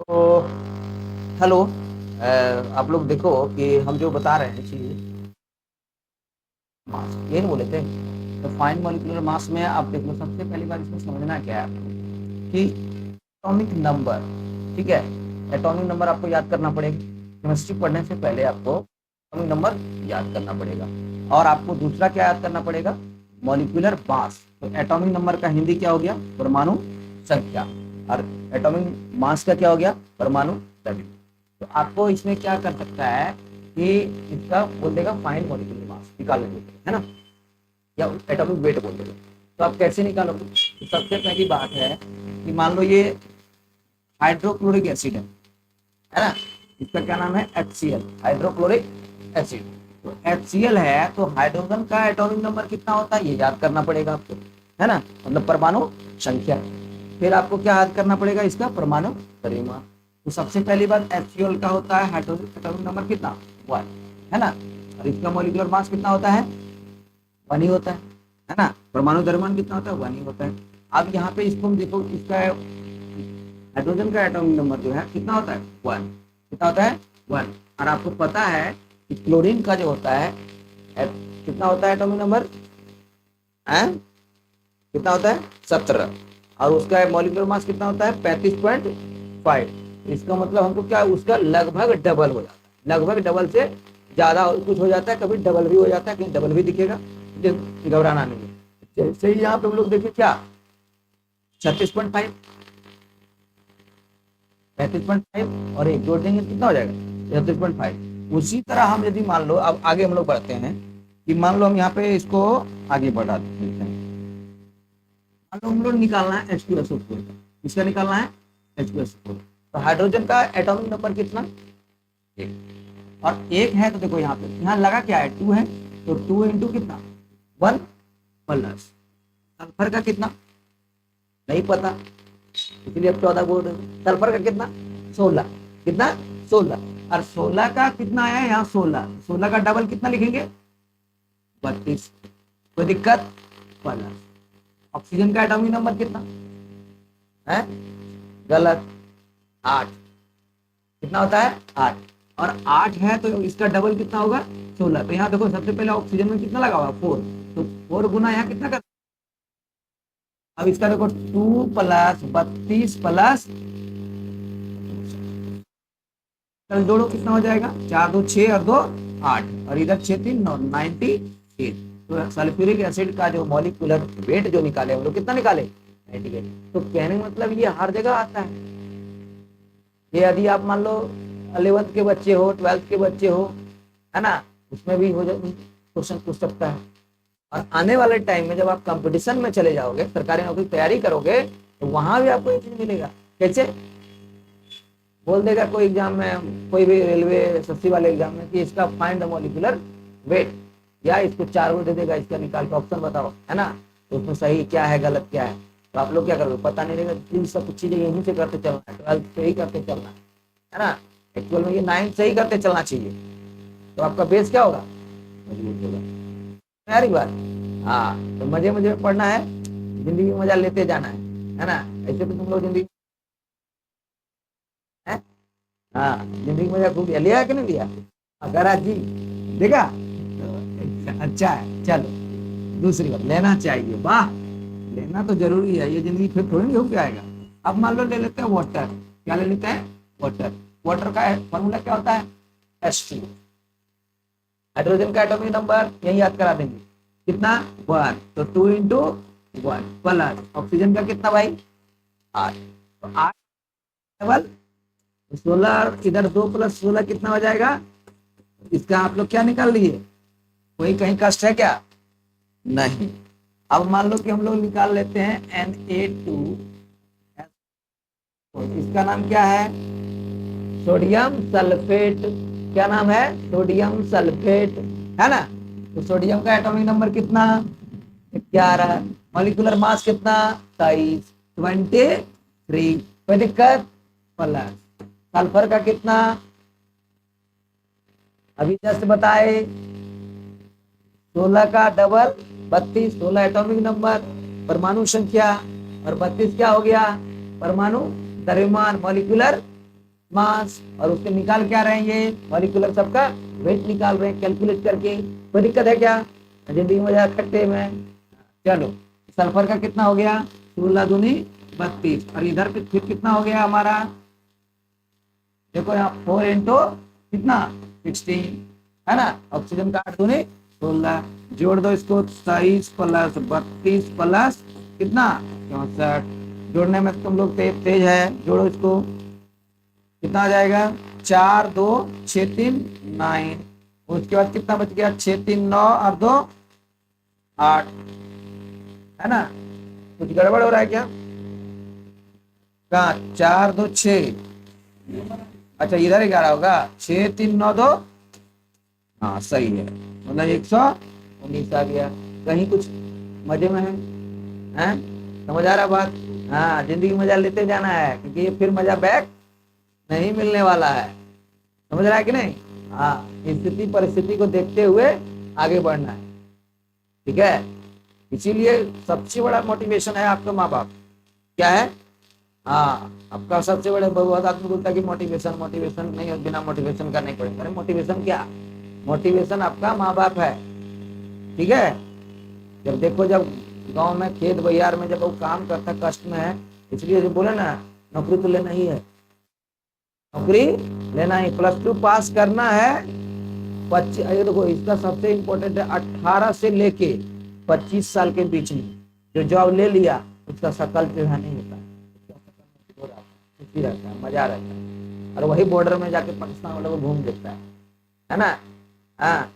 तो हेलो। आप लोग देखो कि हम जो बता रहे हैं चीज मास ये नहीं बोले थे। तो फाइन मॉलिक्यूलर मास में आप देखो सबसे पहली बार इसमें समझना क्या है आपको कि एटॉमिक नंबर। ठीक है, एटॉमिक नंबर आपको याद करना पड़ेगा। केमिस्ट्री पढ़ने से पहले आपको एटॉमिक नंबर याद करना पड़ेगा। और आपको दूसरा क्या याद करना पड़ेगा, मॉलिक्यूलर मास। तो एटॉमिक नंबर का हिंदी क्या हो गया, परमाणु संख्या। और एटॉमिक मास का क्या हो गया, परमाणु द्रव्य। तो आपको इसमें क्या कर सकता है कि इसका बोल देगा फाइंड मॉलिक्यूलर मास, निकाल लेंगे, है ना, या एटॉमिक वेट बोल देगा। तो आप कैसे निकालोगे? तो सबसे पहली बात है कि मान लो ये हाइड्रोक्लोरिक एसिड है ना, इसका क्या नाम है, HCl, हाइड्रोक्लोरिक एसिड। तो HCl है तो हाइड्रोजन का एटॉमिक नंबर कितना होता है ये याद करना पड़ेगा आपको, है ना, मतलब परमाणु संख्या। फिर आपको क्या याद करना पड़ेगा, इसका परमाणु द्रव्यमान। तो सबसे पहली बात HCl का होता है हाइड्रोजन एटॉमिक नंबर कितना, 1, है ना। और इसका मॉलिक्यूलर मास कितना होता है, 1 ही होता है ना। परमाणु द्रव्यमान कितना होता है, 1 ही होता है। अब यहाँ पे इसको हम देखो, इसका हाइड्रोजन का एटॉमिक नंबर जो है कितना होता है, 1। कितना होता है, 1। और आपको पता है कि क्लोरीन का जो होता है कितना होता है एटॉमिक नंबर, कितना होता है, 17। और उसका मॉलिक्यूलर मास कितना होता है, 35.5। इसका मतलब हमको क्या, उसका लगभग डबल हो जाता है, लगभग डबल से ज्यादा कुछ हो जाता है, कभी डबल भी हो जाता है, कहीं डबल भी दिखेगा, घबराना नहीं है। जैसे ही यहाँ पे हम लोग देखिए क्या, 36.5, 35.5 और एक जोड़ देंगे तो कितना हो जाएगा, 36.5। उसी तरह हम यदि मान लो, अब आगे हम लोग बढ़ते हैं कि मान लो हम यहाँ पे इसको आगे बढ़ा देते हैं। मान लो हम लोग निकालना है H2SO4, किसका निकालना है, H2SO4। तो हाइड्रोजन का एटॉमिक नंबर कितना, 1। और 1 है तो देखो यहाँ पे, यहाँ लगा क्या है, 2 है, तो 2 इंटू कितना, 1 प्लस सल्फर का कितना नहीं पता, इसलिए अब 14 बोल रहे हैं। सल्फर का कितना, 16। कितना, 16। और 16 का कितना आया यहाँ, 16, 16 का डबल कितना लिखेंगे, 32। कोई दिक्कत, प्लस ऑक्सीजन का एटॉमिक नंबर कितना है, गलत, 8। कितना होता है, 8। और 8 है तो इसका डबल कितना होगा, 16। तो यहाँ देखो सबसे पहले ऑक्सीजन में कितना लगा हुआ, 4। तो 4 गुना यहाँ कितना कर, अब इसका देखो 2 प्लस 32 प्लस, कल जोड़ो कितना हो जाएगा, 4 2 6 और 2 8, और इधर 6 3 9, 98। तो सल्फ्यूरिक एसिड का जो मॉलिक्यूलर वेट जो निकाले हम लोग, कितना निकाले, 98। तो कहने मतलब ये हर जगह आता है। ये यदि आप मान लो 11th के बच्चे हो, 12th के बच्चे हो, है ना, उसमें भी हो जाए क्वेश्चन पूछ सकता है। और आने वाले टाइम में जब आप कंपटीशन में चले जाओगे, सरकारी नौकरी की तैयारी करोगे, तो वहां भी आपको ये चीज मिलेगा। कैसे, बोल देगा कोई एग्जाम में, कोई भी रेलवे एसएससी वाले एग्जाम में कि इसका फाइंड द मॉलिक्यूलर वेट, या इसको 4 वो दे देगा, इसका निकाल के ऑप्शन बताओ, है ना। तो उसमें सही क्या है गलत क्या है, तो आप लोग क्या करोगे, पता नहीं रहेगा। सब कुछ चीजें यहीं से करते चलना है, 12th से ही करते चलना है ना। एक्चुअल में ये 9th से ही करते चलना चाहिए, तो आपका बेस क्या होगा, मजबूत होगा। यारी बात, हाँ, तो मजे मजे में पढ़ना है, जिंदगी में मजा लेते जाना है ना। ऐसे तो तुम लोग जिंदगी है, हाँ, जिंदगी में मजा खूब लिया है कि नहीं लिया, अगर आज जी देखा तो अच्छा है। चलो दूसरी बात, लेना चाहिए, वाह, लेना तो जरूरी है, ये जिंदगी फिर थोड़ी हो के आएगा। अब मान लो ले लेते हैं वाटर, क्या ले लेते हैं, वाटर। वाटर का फॉर्मूला क्या होता है, H2। हाइड्रोजन का एटॉमिक नंबर यही याद करा देंगे, कितना, 1। तो 2 इंटू 1 प्लस ऑक्सीजन का कितना भाई, 8। तो 8 डबल 16, इधर 2 प्लस 16 कितना हो जाएगा, इसका आप लोग क्या निकाल लिए, कोई कहीं कष्ट है क्या, नहीं। अब मान लो कि हम लोग निकाल लेते हैं Na2, इसका नाम क्या है, सोडियम सल्फेट। क्या नाम है, सोडियम सल्फेट, है ना। तो सोडियम का एटॉमिक नंबर कितना, 11। मॉलिक्यूलर मास कितना, 23, 23। कोई दिक्कत, प्लस सल्फर का कितना, अभी जस्ट बताए, 16 का डबल 32, 16 एटॉमिक नंबर, परमाणु संख्या, और 32 क्या हो गया, परमाणु द्रव्यमान, मॉलिक्यूलर मास, और उसके निकाल क्या रहे हैं, ये मॉलिक्यूलर सबका वेट निकाल रहे हैं कैलकुलेट करके। कोई दिक्कत है क्या? जिंदगी में जा सकते में। चलो, सल्फर का कितना हो गया, 16 दूनी 32, और इधर फिर कितना हो गया हमारा, देखो यहाँ 4 इंटू कितना 16 है ना, ऑक्सीजन का 8 दूनी 16, जोड़ दो इसको 23 प्लस 32 प्लस कितना 64, जोड़ने में तुम लोग तेज है, जोड़ो इसको, कितना आ जाएगा 4 2 6 3 9, उसके बाद कितना बच गया 6 3 9 और 2 8, है ना, कुछ गड़बड़ हो रहा है क्या? कहा 4 2 6, अच्छा इधर 11 होगा, 6 3 9 2, हाँ सही है, मतलब 119 आ गया। कहीं कुछ मजे में है, हैं? समझ आ रहा बात? हाँ, जिंदगी मजा लेते जाना है, क्योंकि ये फिर मजा बैक नहीं मिलने वाला है। समझ रहा है कि नहीं? हाँ, स्थिति परिस्थिति को देखते हुए आगे बढ़ना है, ठीक है। इसीलिए सबसे बड़ा मोटिवेशन है आपका माँ बाप। क्या है? हाँ, आपका सबसे बड़े, बहुत आदमी बोलता है कि मोटिवेशन मोटिवेशन नहीं, बिना मोटिवेशन का नहीं पड़ेगा। अरे मोटिवेशन क्या, मोटिवेशन आपका माँ बाप है, ठीक है। जब देखो, जब गांव में खेत बहियार में जब वो काम करता कष्ट में है, इसलिए जो बोले ना, नौकरी तो लेना ही है, नौकरी लेना ही, +2 पास करना है। 25, ये देखो इसका सबसे इम्पोर्टेंट है, 18 से लेके 25 साल के बीच में जो जॉब ले लिया, उसका शकल जो है नहीं होता, खुशी रहता है, मजा रहता है, और वही बॉर्डर में जाके पाकिस्तान वालों को घूम देता है ना। हाँ,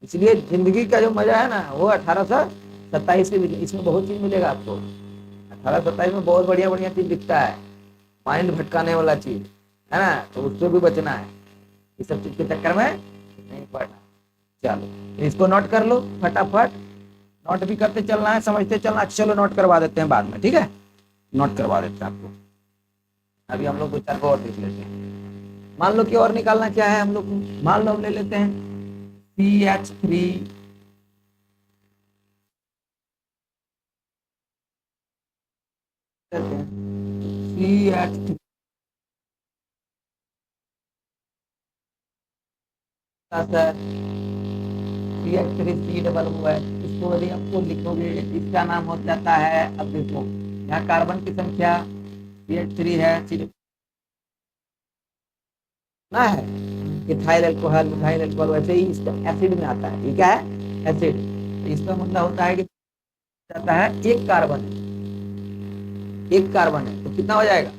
इसलिए जिंदगी का जो मजा है ना, वो 18 से 27 के बीच, इसमें बहुत चीज मिलेगा आपको। 18 27 में बहुत बढ़िया बढ़िया चीज दिखता है, माइंड भटकाने वाला चीज है ना, तो उससे भी बचना है, इस सब चीज के चक्कर में नहीं पड़ना। चलो, इसको नोट कर लो फटाफट, नोट भी करते चलना है, समझते चलना। चलो नोट करवा देते हैं बाद में, ठीक है, नोट करवा देते हैं आपको। अभी हम लोग कुछ और देख लेते हैं। मान लो कि और निकालना क्या है हम लोग, मान लो हम ले लेते हैं CH3 CH3 sir, CH3 double हुआ है, इसको यदि आपको लिखोगे, इसका नाम हो जाता है, अब देखो यहाँ कार्बन की संख्या CH3 है, ना है, इथाइल अल्कोहल, मिथाइल अल्कोहल, वैसे ही इसका एसिड में आता है, ये क्या है, एसिड। तो इसका मतलब होता है कि जाता है एक कार्बन है, एक कार्बन है तो कितना हो जाएगा,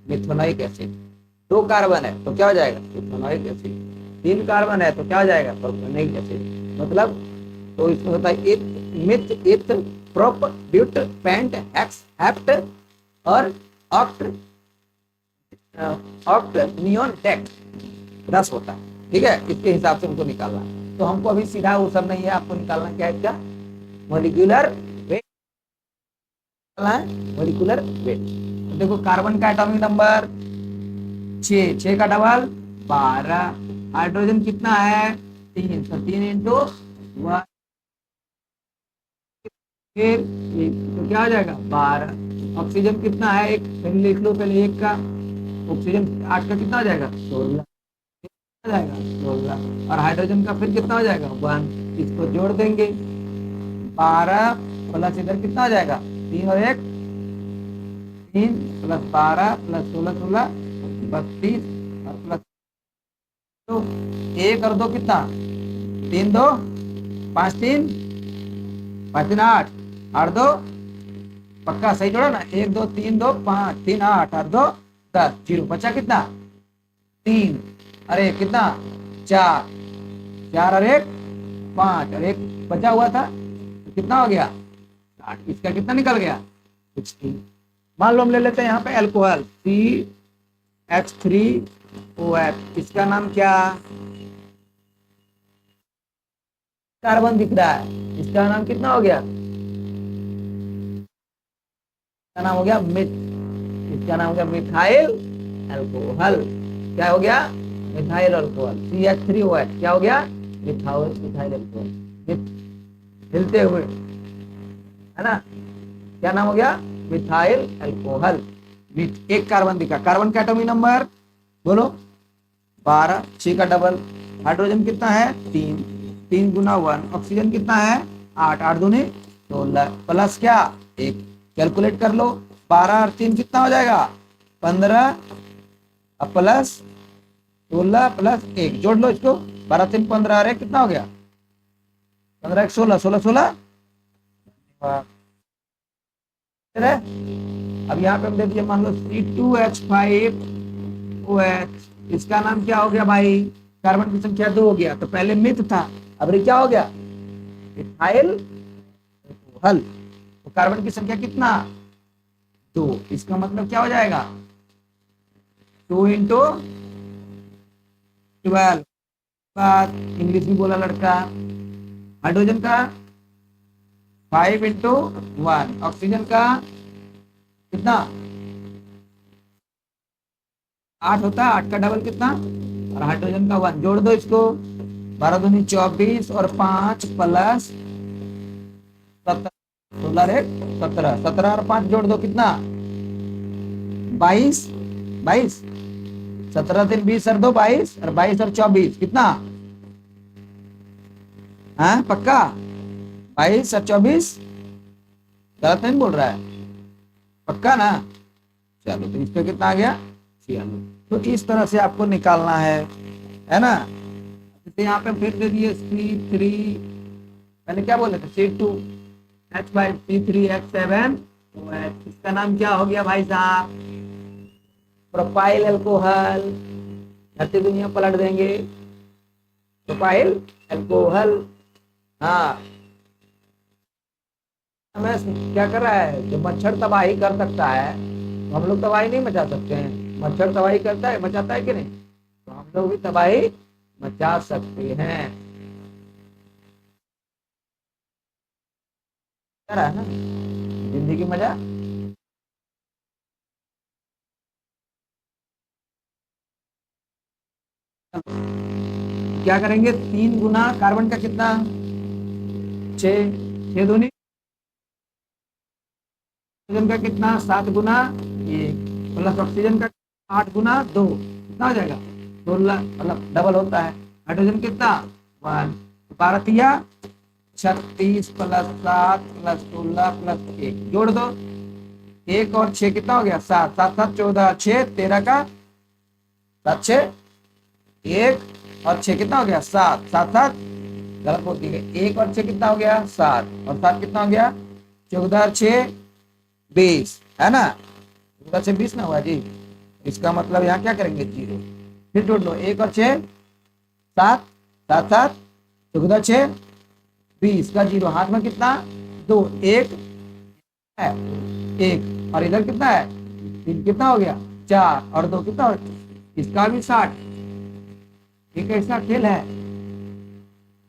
मिथेनोइक एसिड। 2 कार्बन है तो क्या हो जाएगा, इथेनोइक एसिड। 3 कार्बन है तो क्या हो जाएगा, प्रोपेनोइक एसिड। मतलब तो इसमें होता है eth, meth, eth, prop, but, pent, hex, hept और ऑक्ट, ऑक्ट, नियोन, डेक्ट, 10 होता है, ठीक है। इसके हिसाब से हमको निकालना है, तो हमको अभी सीधा वो सब नहीं है, आपको निकालना क्या है, इसका मॉलिक्यूलर वेट निकालना है, मॉलिक्यूलर वेट। तो देखो कार्बन का एटॉमिक नंबर 6, 6 का डबल 12, हाइड्रोजन कितना है 3, तो 3 इंटू 1, फिर तो क्या हो जाएगा 12। ऑक्सीजन कितना है, एक पहले लिख लो, पहले एक का, ऑक्सीजन 8 का कितना हो जाएगा 16 हो जाएगा 16, और हाइड्रोजन का फिर कितना हो जाएगा 1, इसको जोड़ देंगे 12 प्लस इधर कितना हो जाएगा 3 और 1 3 प्लस 12 प्लस 16 16 32 और प्लस तो 1 और 2 कितना 3 2 5 3 5 3 8 8 2 पक्का सही जोड़ा ना, 1 2 3 2 5 3 8 और 2 10, जीरो बचा कितना 3, अरे कितना 4, 4 और 1 5, और 1 बचा हुआ था तो कितना हो गया 8, इसका कितना निकल गया 16। मान लो हम ले लेते हैं यहाँ पे अल्कोहल CH3OH, इसका नाम क्या, कार्बन दिख रहा है, इसका नाम कितना हो गया, इसका नाम हो गया मिथ, इसका नाम हो गया मिथाइल अल्कोहल। क्या हो गया, मिथाइल अल्कोहल, CH3OH क्या हो गया, मिथाइल अल्कोहल, हिलते हुए, है ना, क्या नाम हो गया, मिथाइल अल्कोहल। एक कार्बन दिखा, कार्बन का एटॉमिक नंबर बोलो 12, 6 का डबल। हाइड्रोजन कितना है 3, 3 गुना 1। ऑक्सीजन कितना है 8, 8 दूनी 16 प्लस क्या 1। कैलकुलेट कर लो 12 और 3 कितना हो जाएगा 15, अब प्लस 16 प्लस 1 जोड़ लो इसको। 12 3 15 और 1 कितना हो गया 15 1 16, 16 16। अब यहाँ पे हम दे दिए मान लो C2H5OH, इसका नाम क्या हो गया भाई, कार्बन की संख्या 2 हो गया। तो पहले मिथ था, अब ये क्या हो गया इथाइल हल। तो कार्बन की संख्या कितना 2, इसका मतलब क्या हो जाएगा 2 इंटू 12। बात इंग्लिश भी बोला लड़का। हाइड्रोजन का 5 इंटू 1। ऑक्सीजन का कितना 8 होता है, 8 का डबल कितना, और हाइड्रोजन का 1 जोड़ दो इसको। 12 दूनी 24 और 5 प्लस 17, 16 1 17, 17 और 5 जोड़ दो कितना 22, 22, 17 3 20 और 2 22, और 22 और 24 कितना, हाँ पक्का 22 और 24, गलत नहीं बोल रहा है, पक्का ना। चलो तो इसका कितना आ गया 96। तो इस तरह से आपको निकालना है ना। जैसे यहाँ पे फिर दे दिए C3, पहले क्या बोले थे C2H5 C3H7, इसका नाम क्या हो गया भाई साहब प्रोपाइल अल्कोहल। धरती दुनिया पलट देंगे, प्रोपाइल अल्कोहल। हाँ हमें क्या कर रहा है, जो मच्छर तबाही कर सकता है तो हम लोग तबाही नहीं मचा सकते हैं। मच्छर तबाही करता है, मचाता है कि नहीं, तो हम लोग भी तबाही मचा सकते हैं। क्या रहा है ना जिंदगी मजा। क्या करेंगे 3 गुना कार्बन का कितना 6, 6 दूनी ऑक्सीजन का कितना 7 गुना 1 प्लस ऑक्सीजन का 8 गुना 2 कितना हो जाएगा 16, मतलब डबल होता है। हाइड्रोजन कितना 1, 12 तिया 36 प्लस 7 प्लस 16 प्लस 1 जोड़ दो। 1 और 6 कितना हो गया 7, 7 7 14, 6 13 का 7 6 1 और 6 कितना हो गया 7, 7 7 गलत बोल दी गई। 1 और 6 कितना हो गया 7, और 7 कितना हो गया 14 और 6 20, है ना। 14 से 20 ना हुआ जी, इसका मतलब यहाँ क्या करेंगे 0। फिर जोड़ लो 1 और 6 7, 7 7 14 6 20 का 0, हाथ में कितना 2, 1 है 1, और इधर कितना है 3, कितना हो गया 4 और 2 कितना हो गया, इसका भी 60। एक ऐसा खेल है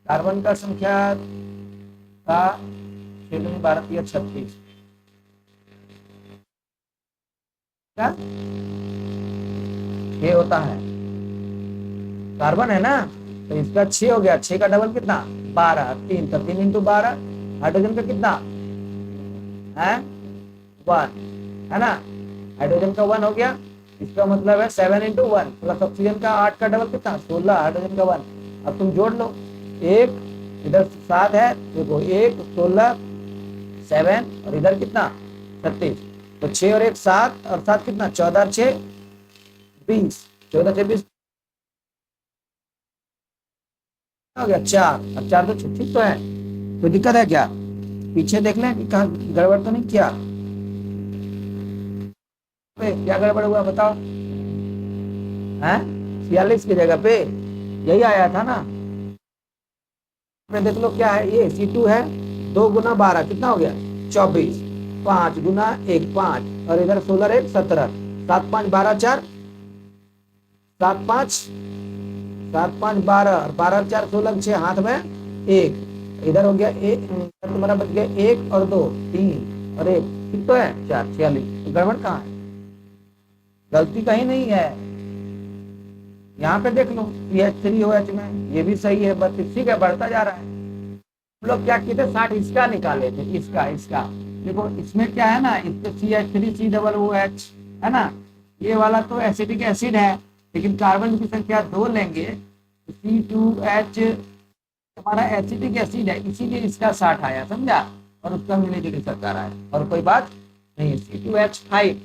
कार्बन का संख्या का 6 भारतीय 36 क्या ये होता है, कार्बन है ना, तो इसका 6 हो गया। 6 का डबल कितना 12, 3 तो 3 इंटू 12। हाइड्रोजन का कितना है 1, है ना, हाइड्रोजन का 1 हो गया। इसका मतलब है 7 इंटू 1 प्लस ऑक्सीजन का 8 का डबल कितना 16, हाइड्रोजन का 1। अब तुम जोड़ लो 1 इधर 7 है, देखो 1 16 7 और इधर कितना 36, तो 6 और 1 7 और 7 कितना 14 और 6 20, 14 से 20 हो गया 4, अब 4 तो ठीक तो है, कोई दिक्कत है क्या, पीछे देख लें कि कहाँ गड़बड़ तो नहीं किया, क्या गड़बड़ हुआ बताओ है। 46 की जगह पे यही आया था ना, देख लो क्या है, ये C2 है 2 गुना 12 कितना हो गया 24, 5 गुना 1 5, और इधर 16 1 17, 7 5 12 4, 7 5 7 5 12 और 12 4 16 6, हाथ में 1, इधर हो गया 1, तुम्हारा बच गया 1 और 2 3 और 1, ठीक तो है 4, 46। गड़बड़ कहाँ है, गलती कहीं नहीं है। यहाँ पे देख लो CH3OH में ये भी सही है, बस इसी का बढ़ता जा रहा है। हम लोग क्या किए थे 60 इसका निकाले थे, इसका देखो इसमें क्या है ना, इसके CH3COOH है ना, ये वाला तो एसिटिक एसिड है, लेकिन कार्बन की संख्या 2 लेंगे तो C2H हमारा एसिटिक एसिड है, इसीलिए इसका 60 आया, समझा, और उसका मिले जुले सरकार आया, और कोई बात नहीं है। C2H5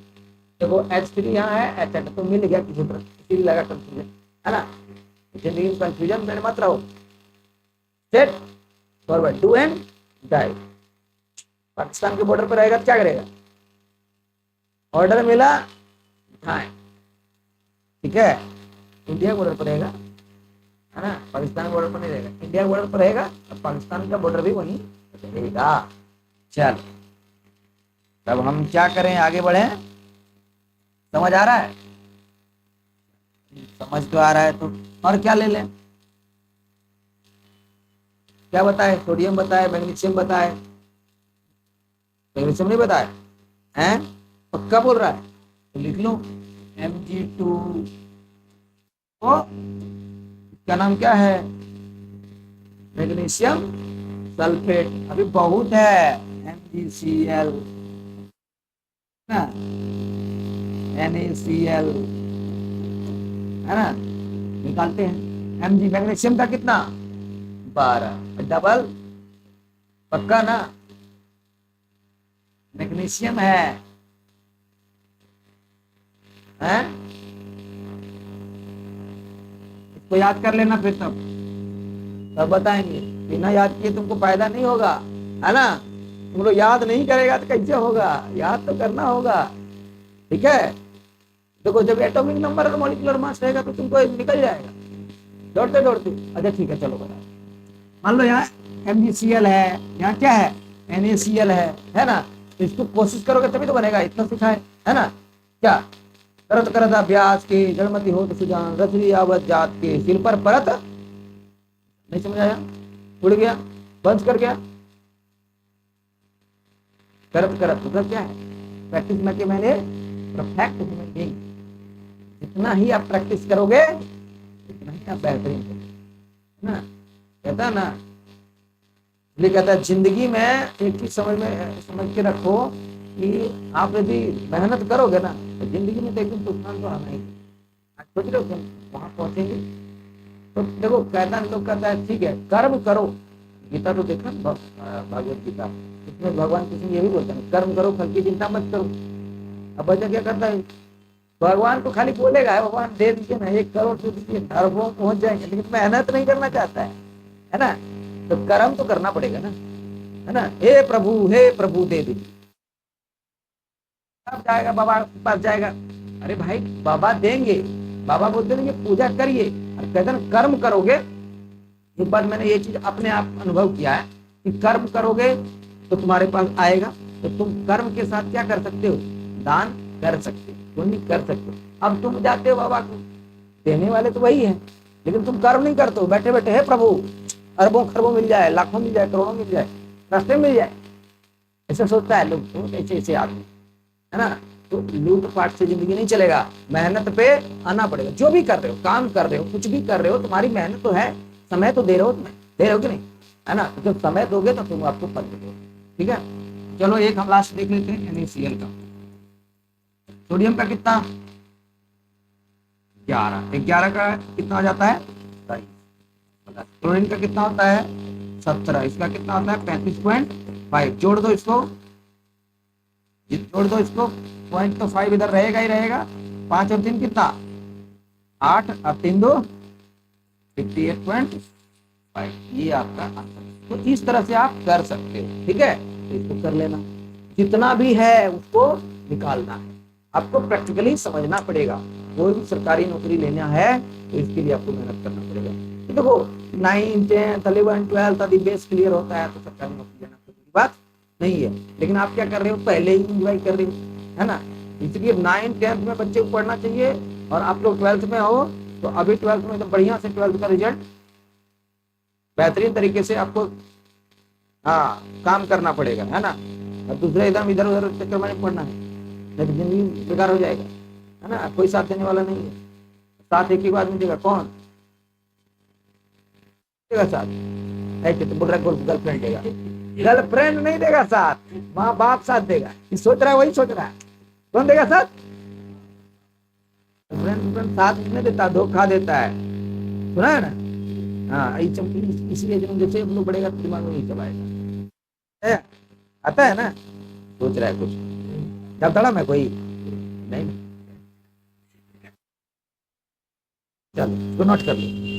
देखो H3 यहाँ है, H तो मिल गया किसी तरह, इसीलिए लगा कंफ्यूजन, है ना। जिंदगी में कंफ्यूजन में मत रहो। Set forward 2N die. Pakistan के बॉर्डर पर रहेगा तो क्या करेगा, ऑर्डर मिला हाँ, ठीक है, इंडिया बॉर्डर पर रहेगा, है ना, पाकिस्तान बॉर्डर पर नहीं रहेगा, इंडिया बॉर्डर पर रहेगा, अब पाकिस्तान का बॉर्डर भी वहीं रहेगा। चल तब हम क्या करें, आगे बढ़े, समझ आ रहा है, समझ तो आ रहा है तो और क्या ले लें, क्या बताए, सोडियम बताए, मैग्नीशियम बताए, मैग्नीशियम नहीं बताए हैं, पक्का बोल रहा है तो लिख लो Mg2 ओ क्या नाम क्या है, मैग्नीशियम सल्फेट, अभी बहुत है, MgCl ना, NaCl, है ना, निकालते हैं। Mg मैग्नीशियम का कितना 12, डबल पक्का ना, मैग्नीशियम है, हैं, इसको याद कर लेना, फिर तब बताएंगे, बिना याद किए तुमको फायदा नहीं होगा, है ना, तुम लोग याद नहीं करेगा तो कैसे होगा, याद तो करना होगा, ठीक है। देखो जब एटॉमिक नंबर और मॉलिक्यूलर मास रहेगा तो तुमको निकल जाएगा दौड़ते दौड़ते। अच्छा ठीक है, चलो बताओ, मान लो यहाँ MgCl है, यहाँ क्या है NaCl है ना, तो इसको कोशिश करोगे तभी तो बनेगा, इतना सिखाए, है ना, क्या करत करत अभ्यास के जड़मति हो तो सुजान, रचरी आवत जात के सिर पर परत, नहीं समझ आया, उड़ गया, बंद कर गया, करत करत मतलब क्या है, प्रैक्टिस में कि मैंने परफेक्ट ह्यूमन बीइंग, जितना ही आप प्रैक्टिस करोगे उतना ही आप बेहतरीन करोगे ना, कहता है ना, इसलिए कहता है जिंदगी में एक चीज समझ के रखो कि आप यदि मेहनत करोगे ना तो जिंदगी में तो एकदम तूफान तो आना ही, सोच रहे हो तुम वहां पहुंचेंगे तो देखो, कहता है लोग, कहता है ठीक है कर्म करो, गीता तो देखना भागवत गीता, इसमें भगवान कृष्ण ये भी बोलते हैं कर्म करो फल की चिंता मत करो। अब बच्चा क्या करता है, भगवान तो खाली बोलेगा है, भगवान दे दीजिए ना 1 करोड़ दे दीजिए, अरबों पहुंच जाएंगे, लेकिन मेहनत नहीं करना चाहता है ना, तो कर्म तो करना पड़ेगा ना, है ना, हे प्रभु दे दीजिए, तब जाएगा बाबा के पास जाएगा, अरे भाई बाबा देंगे, बाबा बोलते हैं कि पूजा करिए, और कहते हैं कर्म करोगे। एक बार मैंने ये चीज अपने आप अनुभव किया है कि कर्म करोगे तो तुम्हारे पास आएगा, तो तुम कर्म के साथ क्या कर सकते हो, दान कर सकते हो, पुण्य कर सकते हो। अब तुम जाते हो बाबा को, देने वाले तो वही है, लेकिन तुम कर्म नहीं करते हो, बैठे बैठे है प्रभु अरबों खरबों मिल जाए, लाखों मिल जाए, करोड़ों मिल जाए, रास्ते मिल जाए, ऐसा सोचता है लोग, तो ऐसे आदमी, है ना, तो लूट पाट से जिंदगी नहीं चलेगा, मेहनत पे आना पड़ेगा, जो भी कर रहे हो, काम कर रहे हो, कुछ भी कर रहे हो, तुम्हारी मेहनत तो है, समय तो दे रहे हो, तुम्हें दे रहे हो कि नहीं, है ना, तो जब समय दोगे तो तुम आपको फल दोगे, ठीक है। चलो एक हम लास्ट देख लेते हैं NaCl का, सोडियम का कितना 11 का कितना हो जाता है 23, क्लोरीन का कितना होता है 17, इसका कितना होता है 35.5, जोड़ दो इसको, जोड़ दो इसको, पॉइंट तो 5 इधर रहेगा ही रहेगा, 5 और 3 कितना 8, और 3 2 58.5, ये आपका आंसर। तो इस तरह से आप कर सकते हो, ठीक है, इसको कर लेना, जितना भी है उसको निकालना है, आपको प्रैक्टिकली समझना पड़ेगा, कोई भी सरकारी नौकरी लेना है तो इसके लिए आपको मेहनत करना पड़ेगा। तो देखो 9, 10, 11, 12 आदि बेस क्लियर होता है तो सरकारी नौकरी लेना कोई बात नहीं है, लेकिन आप क्या कर रहे हो, पहले ही इंजॉय कर रहे हो, है ना, इसलिए 9, 10 में बच्चे को पढ़ना चाहिए, और आप लोग 12th में हो तो अभी 12th में तो बढ़िया से 12th का रिजल्ट बेहतरीन तरीके से आपको हाँ काम करना पड़ेगा, है ना, और दूसरे एकदम इधर उधर चक्कर में पढ़ना है, नहीं तो जिंदगी बेकार हो जाएगा, है ना, कोई साथ देने वाला नहीं है, साथ एक ही आदमी देगा, कौन देगा साथ, ऐसे तो बोल रहा है गर्लफ्रेंड देगा, गर्लफ्रेंड नहीं देगा साथ, माँ बाप साथ देगा, सोच रहा है वही सोच रहा है, कौन देगा साथ, गर्लफ्रेंड डिफरेंट साथ नहीं देता, धोखा देता है। सुना है ना? हाँ, इसलिए जैसे हम लोग बढ़ेगा तो दिमाग में नहीं चलाएगा है? आता है ना? सोच रहा है कुछ क्या तड़ा मैं कोई नहीं। चलो इसको नोट कर लो।